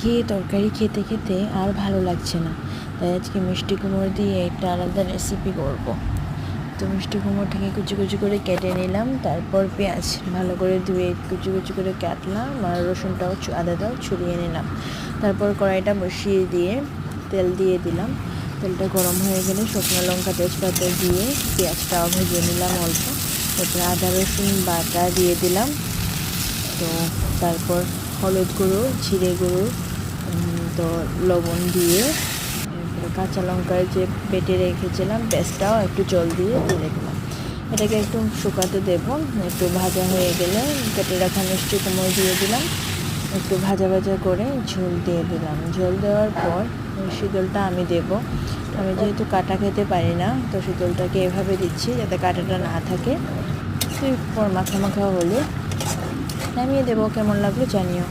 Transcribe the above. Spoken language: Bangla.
ঘিয়ে তরকারি খেতে খেতে আর ভালো লাগছে না, তাই আজকে মিষ্টি কুমড়ো দিয়ে একটা আলাদা রেসিপি করব। তো মিষ্টি কুমড়োটাকে কুচি কুচি করে কেটে নিলাম, তারপর পেঁয়াজ ভালো করে ধুয়ে কুচি কুচি করে কাটলাম, আর রসুনটাও আদাটাও ছড়িয়ে নিলাম। তারপর কড়াইটা বসিয়ে দিয়ে তেল দিয়ে দিলাম। তেলটা গরম হয়ে গেলে শুকনো লঙ্কা তেজপাতা দিয়ে পেঁয়াজটাও ভেজে নিলাম অল্প। তারপর আদা রসুন বাটা দিয়ে দিলাম। তো তারপর হলুদ গুঁড়ো, জিরে গুঁড়ো, তো লবণ দিয়ে কাঁচা লঙ্কার যে বেটে রেখেছিলাম পেস্টটাও একটু জল দিয়ে দিলাম। এটাকে একটু শুকাতে দেব। একটু ভাজা হয়ে গেলে কেটে রাখা মিষ্টি কুমড়ো দিয়ে দিলাম। একটু ভাজা ভাজা করে ঝোল দিয়ে দিলাম। ঝোল দেওয়ার পর শীতলটা আমি দেব। আমি যেহেতু কাটা খেতে পারি না, তো শীতলটাকে এভাবে দিচ্ছি যাতে কাঁটাটা না থাকে। পর মাখা মাখা হলে নামিয়ে দেবো। কেমন লাগলো জানিও।